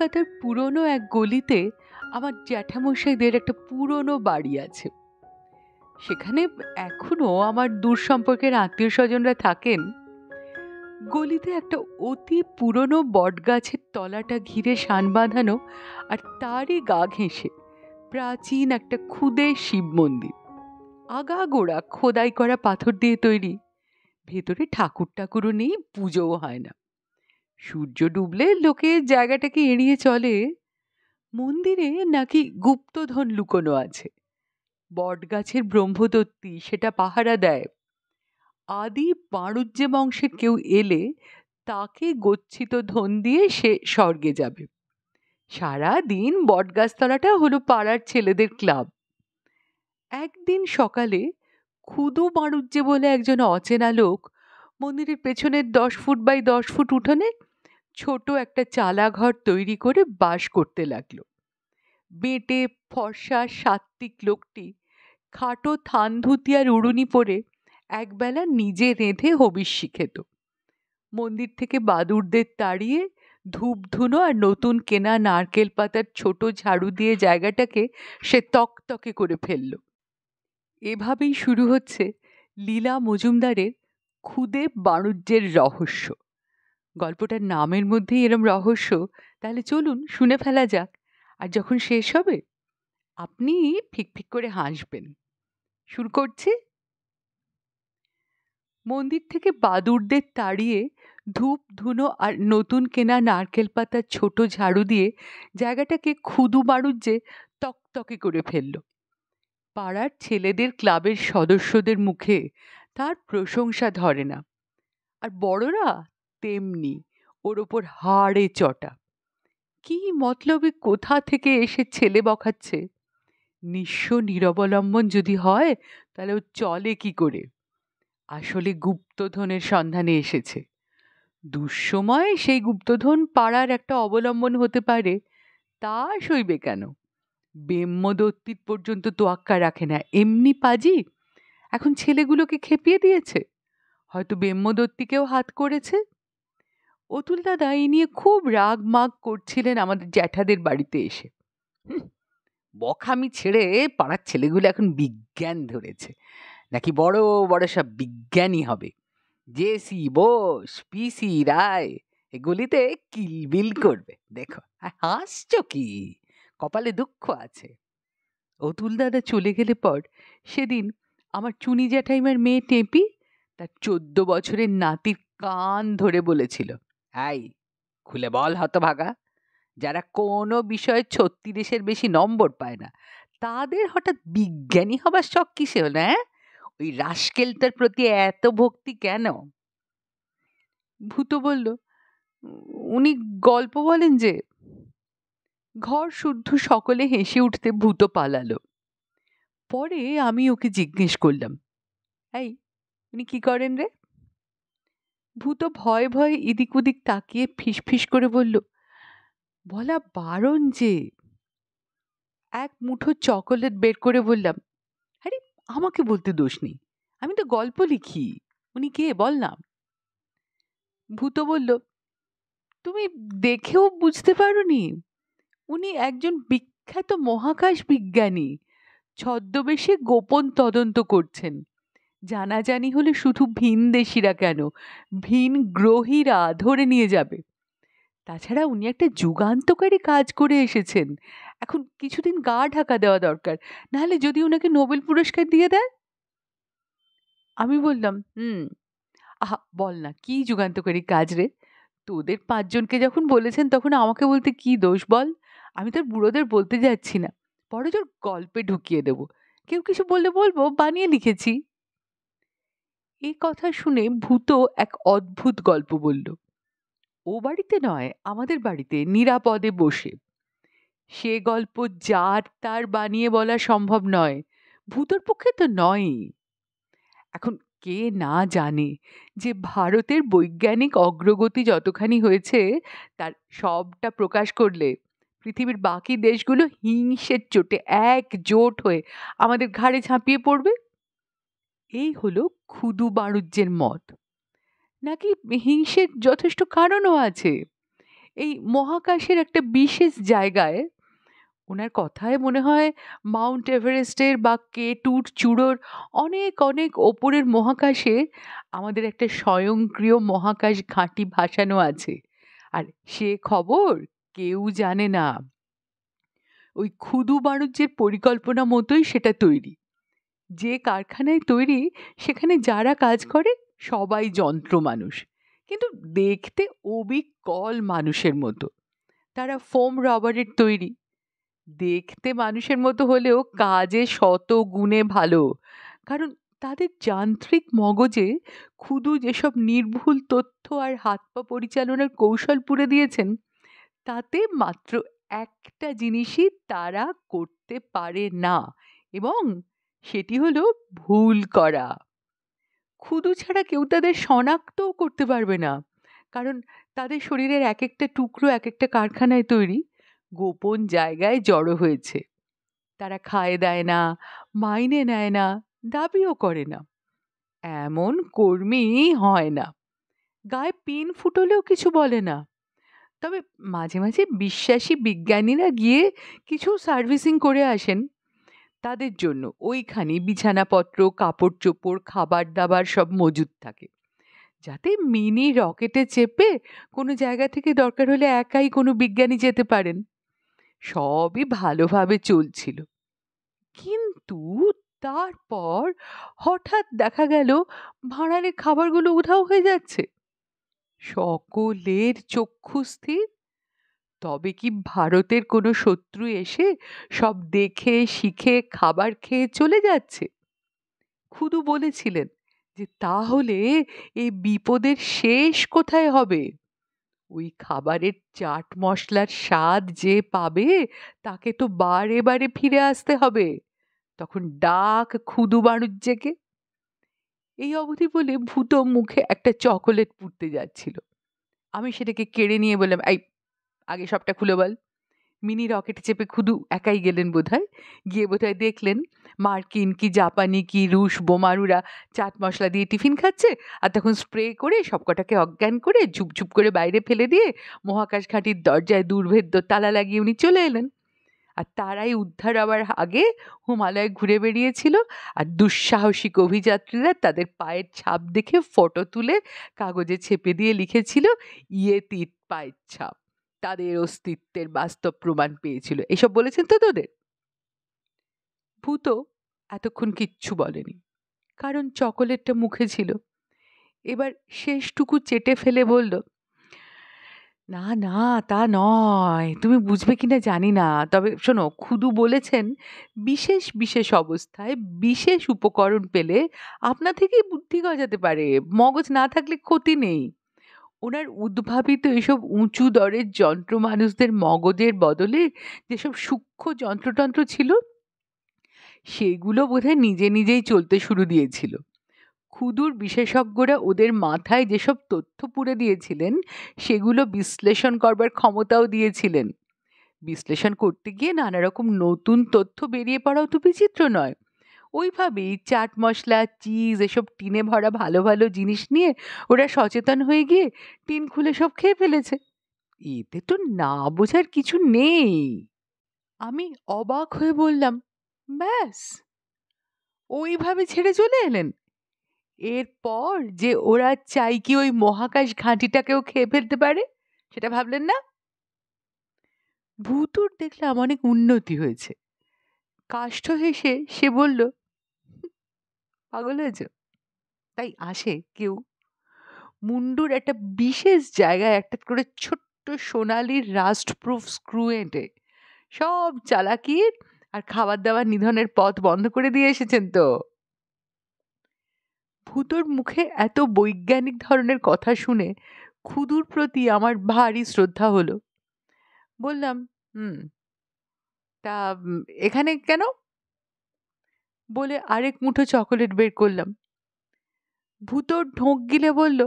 কলকাতার পুরনো এক গলিতে আমার জ্যাঠামশাইদের একটা পুরনো বাড়ি আছে। সেখানে এখনো আমার দূর সম্পর্কের আত্মীয় স্বজনরা থাকেন। গলিতে একটা অতি পুরনো বটগাছের তলাটা ঘিরে শান বাঁধানো, আর তারই গা ঘেঁষে প্রাচীন একটা ক্ষুদে শিব মন্দির, আগাগোড়া খোদাই করা পাথর দিয়ে তৈরি। ভেতরে ঠাকুর টাকুরও নেই, পুজোও হয় না। সূর্য ডুবলে লোকে জায়গাটাকে এড়িয়ে চলে। মন্দিরে নাকি গুপ্তধন লুকোনো আছে। বটগাছের ব্রহ্মদত্তী সেটা পাহারা দেয়। আদি বাণুজ্য বংশের কেউ এলে তাকে গচ্ছিত ধন দিয়ে সে স্বর্গে যাবে। সারা দিন বটগাছতলাটা হলো পাড়ার ছেলেদের ক্লাব। একদিন সকালে খুদু বাণুজ্য বলে একজন অচেনা লোক মন্দিরের পেছনের 10 ফুট বাই 10 ফুট উঠোনে ছোট একটা চালা ঘর তৈরি করে বাস করতে লাগলো। বেঁটে ফর্সা সাত্ত্বিক লোকটি খাটো থান ধুতি আর উড়ুনি পরে একবেলা নিজে রেঁধে হবিষ্যি খেত। মন্দির থেকে বাদুড়দের তাড়িয়ে ধূপ ধুনো আর নতুন কেনা নারকেল পাতার ছোট ঝাড়ু দিয়ে জায়গাটাকে সে তকতকে করে ফেলল। এভাবেই শুরু হচ্ছে লীলা মজুমদারের ক্ষুদে বাণুজ্যের রহস্য। গল্পটার নামের মধ্যেই এরম রহস্য, তাহলে চলুন শুনে ফেলা যাক। আর যখন শেষ হবে আপনি ফিকফিক করে হাসবেন। শুরু করছি। মন্দির থেকে বাদুড়দের তাড়িয়ে ধূপ ধুনো আর নতুন কেনা নারকেল পাতার ছোট ঝাড়ু দিয়ে জায়গাটাকে ক্ষুদু বাণুজ্যে তকতকে করে ফেলল। পাড়ার ছেলেদের ক্লাবের সদস্যদের মুখে তার প্রশংসা ধরে না, আর বড়রা তেমনি ওর ওপর হাড়ে চটা। কি মতলবে কোথা থেকে এসে ছেলে বকাচ্ছে? নিঃস্ব নিরবলম্বন যদি হয় তাহলে ও চলে কি করে? আসলে গুপ্তধনের সন্ধানে এসেছে। দুঃসময়ে সেই গুপ্তধন পাড়ার একটা অবলম্বন হতে পারে, তা সইবে কেন? ব্রহ্মদত্তির পর্যন্ত তোয়াক্কা রাখে না, এমনি পাজি। এখন ছেলেগুলোকে খেপিয়ে দিয়েছে, হয়তো ব্রহ্মদত্তিকেও হাত করেছে। অতুল দাদা এই নিয়ে খুব রাগ মাগ করছিলেন আমাদের জ্যাঠাদের বাড়িতে এসে। বখামি ছেড়ে পাড়ার ছেলেগুলো এখন বিজ্ঞান ধরেছে, নাকি বড় বড় সব বিজ্ঞানী হবে। জেসি বোস, পিসি রায় এগুলিতে কিলবিল করবে। দেখো হাসছ কি? কপালে দুঃখ আছে। অতুল দাদা চলে গেলে পর সেদিন আমার চুনি জ্যাঠাইমার মেয়ে টেপি তার 14 বছরের নাতির কান ধরে বলেছিল, এই খুলে বল হতভাগা, যারা কোনো বিষয়ে 36-এর বেশি নম্বর পায় না তাদের হঠাৎ বিজ্ঞানী হবার শখ কিসে হলো? হ্যাঁ, ওই রাস্কেলটার প্রতি এত ভক্তি কেন? ভূতো বলল, উনি গল্প বলেন যে। ঘর শুদ্ধ সকলে হেসে উঠতে ভূতো পালালো। পরে আমি ওকে জিজ্ঞেস করলাম, এই উনি কি করেন রে? ভূতো ভয়ে ভয়ে এদিক ওদিক তাকিয়ে ফিসফিস করে বলল, বলা বারণ যে। এক মুঠো চকোলেট বের করে বললাম, আরে আমাকে বলতে দোষ নেই, আমি তো গল্প লিখি। উনি কে বল না? ভূতো বলল, তুমি দেখেও বুঝতে পারোনি? উনি একজন বিখ্যাত মহাকাশ বিজ্ঞানী, ছদ্মবেশে গোপন তদন্ত করছেন। জানাজানি হলে শুধু ভিনদেশীরা কেন, ভিন গ্রহীরা ধরে নিয়ে যাবে। তাছাড়া উনি একটা যুগান্তকারী কাজ করে এসেছেন। এখন কিছুদিন গা ঢাকা দেওয়া দরকার, নাহলে যদি ওনাকে নোবেল পুরস্কার দিয়ে দেয়। আমি বললাম, আহা বল না কি যুগান্তকারী কাজ রে? তোদের 5 জনকে যখন বলেছেন তখন আমাকে বলতে কি দোষ বল? আমি তোর বুড়োদের বলতে যাচ্ছি না, বড় জোর গল্পে ঢুকিয়ে দেব। কেউ কিছু বললে বলবো বানিয়ে লিখেছি। এই কথা শুনে ভূতো এক অদ্ভুত গল্প বলল। ও বাড়িতে নয়, আমাদের বাড়িতে নিরাপদে বসে। সে গল্প যার তার বানিয়ে বলা সম্ভব নয়, ভূতোর পক্ষে তো নয়ই। এখন কে না জানে যে ভারতের বৈজ্ঞানিক অগ্রগতি যতখানি হয়েছে তার সবটা প্রকাশ করলে পৃথিবীর বাকি দেশগুলো হিংসের চোটে একজোট হয়ে আমাদের ঘাড়ে ঝাঁপিয়ে পড়বে। এই হলো ক্ষুদু বাণুজ্যের মত। নাকি হিংসের যথেষ্ট কারণও আছে। এই মহাকাশের একটা বিশেষ জায়গায়, ওনার কথায় মনে হয় মাউন্ট এভারেস্টের বা K2 চূড়োর অনেক অনেক ওপরের মহাকাশে আমাদের একটা স্বয়ংক্রিয় মহাকাশ ঘাঁটি ভাসানো আছে। আর সে খবর কেউ জানে না। ওই ক্ষুদু বাণিজ্যের পরিকল্পনা মতোই সেটা তৈরি। যে কারখানায় তৈরি, সেখানে যারা কাজ করে সবাই যন্ত্র মানুষ, কিন্তু দেখতে অবিকল মানুষের মতো। তারা ফোম রাবারের তৈরি, দেখতে মানুষের মতো হলেও কাজে শত গুণে ভালো। কারণ তাদের যান্ত্রিক মগজে ক্ষুদু যেসব নির্ভুল তথ্য আর হাত পা পরিচালনার কৌশল পুরে দিয়েছেন, তাতে মাত্র একটা জিনিসই তারা করতে পারে না, এবং সেটি হলো ভুল করা। ক্ষুদু ছাড়া কেউ তাদের শনাক্তও করতে পারবে না, কারণ তাদের শরীরের এক একটা টুকরো এক একটা কারখানায় তৈরি, গোপন জায়গায় জড়ো হয়েছে। তারা খায় দেয় না, মাইনে নেয় না, দাবিও করে না। এমন কর্মী হয় না। গায়ে পিন ফুটলেও কিছু বলে না। তবে মাঝে মাঝে বিশ্বাসী বিজ্ঞানীরা গিয়ে কিছু সার্ভিসিং করে আসেন। তাদের জন্য ওইখানে বিছানাপত্র, কাপড় চোপড়, খাবার দাবার সব মজুদ থাকে, যাতে মিনি রকেটে চেপে কোনো জায়গা থেকে দরকার হলে একাই কোনো বিজ্ঞানী যেতে পারেন। সবই ভালোভাবে চলছিল, কিন্তু তারপর হঠাৎ দেখা গেল ভাঁড়ারে খাবারগুলো উধাও হয়ে যাচ্ছে। সকলের চক্ষু স্থির। তবে কি ভারতের কোনো শত্রু এসে সব দেখে শিখে খাবার খেয়ে চলে যাচ্ছে? খুদু বলেছিলেন যে তাহলে এই বিপদের শেষ কোথায় হবে? ওই খাবারের চাট মশলার স্বাদ যে পাবে, তাকে তো বারে বারে ফিরে আসতে হবে। তখন ডাক খুদু বাণিজ্যকে। এই অবধি বলে ভূত মুখে একটা চকোলেট পুড়তে যাচ্ছিল। আমি সেটাকে কেড়ে নিয়ে বললাম, এই আগে সবটা খুলে বল। মিনি রকেটে চেপে খুদু একাই গেলেন বোধহয়। গিয়ে বোধহয় দেখলেন মার্কিন কি জাপানি কি রুশ বোমারুরা চাট মশলা দিয়ে টিফিন খাচ্ছে, আর তখন স্প্রে করে সবকটাকে অজ্ঞান করে ঝুপঝুপ করে বাইরে ফেলে দিয়ে মহাকাশ ঘাঁটির দরজায় দুর্ভেদ্য তালা লাগিয়ে উনি চলে এলেন। আর তারাই উদ্ধার হওয়ার আগে হিমালয় ঘুরে বেরিয়েছিল, আর দুঃসাহসিক অভিযাত্রীরা তাদের পায়ের ছাপ দেখে ফটো তুলে কাগজে ছেপে দিয়ে লিখেছিল, ইয়ে তিত পায়ের ছাপ। তাদের অস্তিত্বের বাস্তব প্রমাণ পেয়েছিল। এসব বলেছেন তো তোদের? ভূত এতক্ষণ কিচ্ছু বলেনি, কারণ চকোলেটটা মুখে ছিল। এবার শেষটুকু চেটে ফেলে বলল, না না, তা নয়, তুমি বুঝবে কিনা জানি না, তবে শোনো, খুদু বলেছেন বিশেষ বিশেষ অবস্থায় বিশেষ উপকরণ পেলে আপনা থেকেই বুদ্ধি গজাতে পারে, মগজ না থাকলে ক্ষতি নেই। ওনার উদ্ভাবিত এসব উঁচু দরের যন্ত্র মানুষদের মগজের বদলে যেসব সূক্ষ্ম যন্ত্রতন্ত্র ছিল, সেগুলো বোধহয় নিজে নিজেই চলতে শুরু দিয়েছিল। ক্ষুদুর বিশেষজ্ঞরা ওদের মাথায় যেসব তথ্য পুরে দিয়েছিলেন, সেগুলো বিশ্লেষণ করবার ক্ষমতাও দিয়েছিলেন। বিশ্লেষণ করতে গিয়ে নানা রকম নতুন তথ্য বেরিয়ে পড়াও তো বিচিত্র নয়। ওইভাবেই চাট মশলা, চিজ এসব টিনে ভরা ভালো ভালো জিনিস নিয়ে ওরা সচেতন হয়ে গিয়ে টিন খুলে সব খেয়ে ফেলেছে। এতে তো না বোঝার কিছু নেই। আমি অবাক হয়ে বললাম, ব্যাস, ওইভাবে ছেড়ে চলে এলেন? এরপর যে ওরা চাই কি ওই মহাকাশ ঘাঁটিটাকেও খেয়ে ফেলতে পারে, সেটা ভাবলেন না? ভূতুর দেখলাম অনেক উন্নতি হয়েছে। কাষ্ঠ হেসে সে বলল, পাগল হয়েছে? তাই আসে কেউ মুন্ডুর একটা বিশেষ জায়গায় একটা করে ছোট্ট সোনালি রাস্ট প্রুফ স্ক্রু এঁটে সব চালাকির আর খাবার দাবার নিধনের পথ বন্ধ করে দিয়ে এসেছেন তো। ভূতোর মুখে এত বৈজ্ঞানিক ধরনের কথা শুনে ক্ষুদুর প্রতি আমার ভারী শ্রদ্ধা হলো। বললাম, হুম, তা এখানে কেন? বলে আরেক মুঠো চকোলেট বের করলাম। ভূতোর ঢোক গিলে বলল,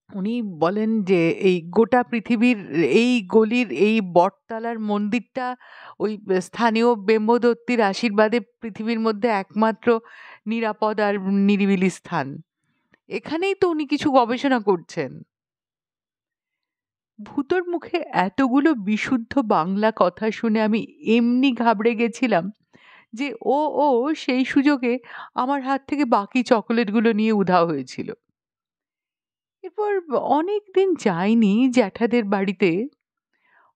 উনি বলেন যে এই গোটা পৃথিবীর এই গলির এই বটতলার মন্দিরটা ওই স্থানীয় ব্রহ্মদত্তির আশীর্বাদে পৃথিবীর মধ্যে একমাত্র নিরাপদ আর নিরিবিলি স্থান। এখানেই তো উনি কিছু গবেষণা করছেন। ভূতোর মুখে এতগুলো বিশুদ্ধ বাংলা কথা শুনে আমি এমনি ঘাবড়ে গেছিলাম যে ও সেই সুযোগে আমার হাত থেকে বাকি চকোলেটগুলো নিয়ে উধাও হয়েছিল। এরপর অনেক দিন যাইনি জ্যাঠাদের বাড়িতে।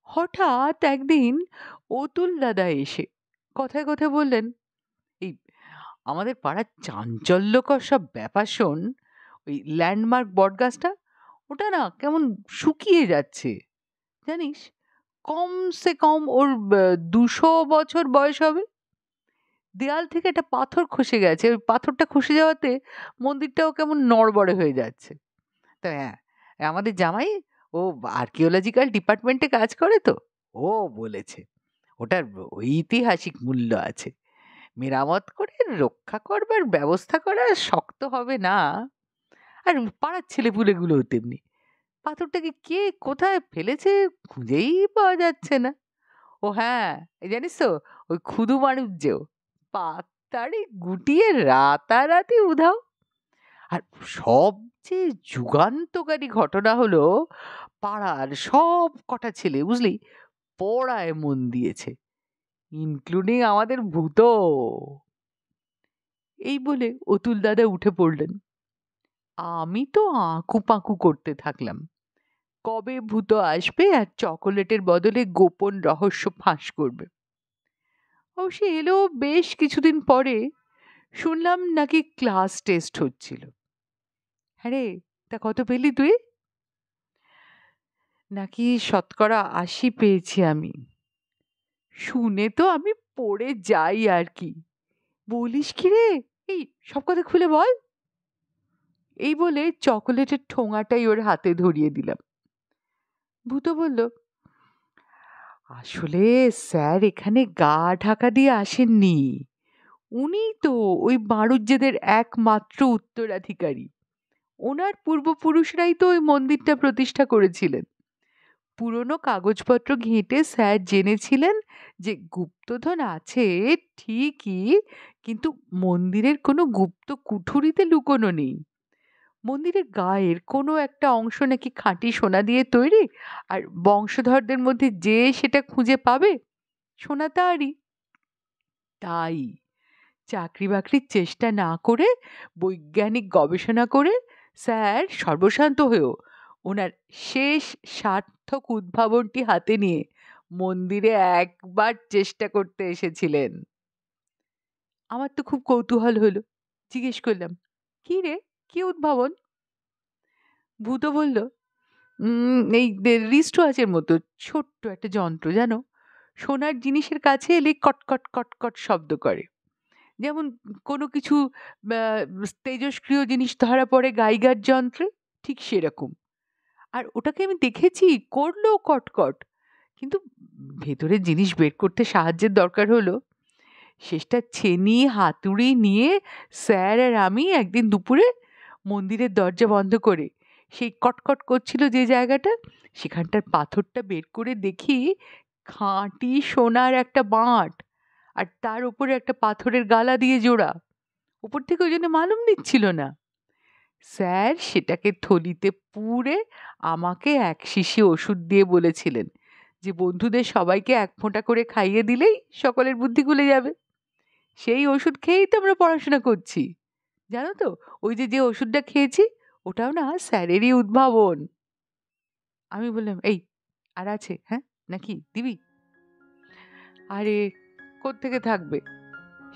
হঠাৎ একদিন অতুল দাদা এসে কথায় কথায় বললেন, এই আমাদের পাড়ার চাঞ্চল্যকর সব ব্যাপার শোন। ওই ল্যান্ডমার্ক বটগাছটা, ওটা না কেমন শুকিয়ে যাচ্ছে জানিস। কমসে কম ওর 200 বছর বয়স হবে। দেয়াল থেকে একটা পাথর খসে গেছে, ওই পাথরটা খসে যাওয়াতে মন্দিরটাও কেমন নড়বড়ে হয়ে যাচ্ছে। তো হ্যাঁ, আমাদের জামাই ও আর্কিওলজিক্যাল ডিপার্টমেন্টে কাজ করে, তো ও বলেছে ওটার ঐতিহাসিক মূল্য আছে, মেরামত করে রক্ষা করবার ব্যবস্থা করা শক্ত হবে না। আর পাড়ার ছেলেপুলেগুলোও তেমনি। পাথরটাকে কে কোথায় ফেলেছে খুঁজেই পাওয়া যাচ্ছে না। ও হ্যাঁ, এই জানিস তো, ওই ক্ষুদু মানুষ যেও পাতাড়ি গুটিয়ে রাতারাতি উধাও। আর সবচেয়ে যুগান্তকারী ঘটনা হলো, পাড়ার সব কটা ছেলে বুঝলি পড়ায় মন দিয়েছে, ইনক্লুডিং আমাদের ভূত। এই বলে অতুল দাদা উঠে পড়লেন। আমি তো আঁকু-পাঁকু করতে থাকলাম। কবে ভূত আসবে আর চকোলেটের বদলে গোপন রহস্য ফাঁস করবে। অবশ্য এলো বেশ কিছুদিন পরে। শুনলাম নাকি ক্লাস টেস্ট হচ্ছিল। হ্যাঁ রে, তা কত পেলি তুই? নাকি 80% পেয়েছি আমি। শুনে তো আমি পড়ে যাই আর কি। বলিস কি রে? এই সব কথা খুলে বল। এই বলে চকোলেটের ঠোঙাটাই ওর হাতে ধরিয়ে দিলাম। ভূত বলল, আসলে স্যার এখানে গা ঢাকা দিয়ে আসেননি। উনিই তো ওই বাড়ুজ্যেদের একমাত্র উত্তরাধিকারী। ওনার পূর্বপুরুষরাই তো ওই মন্দিরটা প্রতিষ্ঠা করেছিলেন। পুরনো কাগজপত্র ঘেঁটে স্যার জেনেছিলেন যে গুপ্তধন আছে ঠিকই, কিন্তু মন্দিরের কোনো গুপ্ত কুঠুরিতে লুকোনো নেই। মন্দিরের গায়ের কোনো একটা অংশ নাকি খাঁটি সোনা দিয়ে তৈরি, আর বংশধরদের মধ্যে যে সেটা খুঁজে পাবে সোনা তারই। তাই চাকরি বাকরির চেষ্টা না করে বৈজ্ঞানিক গবেষণা করে স্যার সর্বশান্ত হয়েও ওনার শেষ সার্থক উদ্ভাবনটি হাতে নিয়ে মন্দিরে একবার চেষ্টা করতে এসেছিলেন। আমার তো খুব কৌতূহল হলো। জিজ্ঞেস করলাম, কি রে, কি উদ্ভাবন? ভূত বলল, এই রিস্ট ওয়াচের মতো ছোট্ট একটা যন্ত্র জানো, সোনার জিনিসের কাছে এলে কটকট কটকট শব্দ করে। যেমন কোনো কিছু তেজস্ক্রিয় জিনিস ধরা পড়ে গাইগার যন্ত্রে, ঠিক সেরকম। আর ওটাকে আমি দেখেছি করলো কটকট, কিন্তু ভেতরে জিনিস বের করতে সাহায্যের দরকার হলো। শেষটা ছেনি হাতুড়ি নিয়ে স্যার আর আমি একদিন দুপুরে মন্দিরের দরজা বন্ধ করে সেই কটকট করছিল যে জায়গাটা, সেখানটার পাথরটা বের করে দেখি খাঁটি সোনার একটা বাঁট, আর তার উপরে একটা পাথরের গালা দিয়ে জোড়া। উপর থেকে ওই জন্য মালুম দিচ্ছিল না। স্যার সেটাকে থলিতে পুরে আমাকে এক শিশি ওষুধ দিয়ে বলেছিলেন যে বন্ধুদের সবাইকে এক ফোঁটা করে খাইয়ে দিলেই সকলের বুদ্ধি খুলে যাবে। সেই ওষুধ খেয়েই তো আমরা পড়াশোনা করছি। জানো তো, ওই যে যে ওষুধটা খেয়েছি ওটাও না স্যারেরই উদ্ভাবন। আমি বললাম, এই আর আছে হ্যাঁ, নাকি দিবি? আরে কোত্থেকে থাকবে,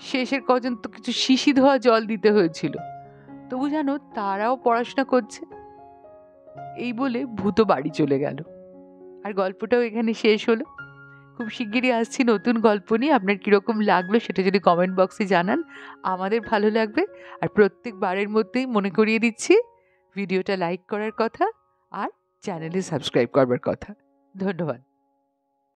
শেষের কজন তো কিছু শিশি ধোয়া জল দিতে হয়েছিল, তবু জানো তারাও পড়াশোনা করছে। এই বলে ভূত বাড়ি চলে গেল। আর গল্পটাও এখানে শেষ হলো। খুব শিগগিরই আসছি নতুন গল্প নিয়ে। আপনার কিরকম লাগলো সেটা যদি কমেন্ট বক্সে জানান, আমাদের ভালো লাগবে। আর প্রত্যেকবারের মধ্যেই মনে করিয়ে দিচ্ছি ভিডিওটা লাইক করার কথা আর চ্যানেলে সাবস্ক্রাইব করবার কথা। ধন্যবাদ।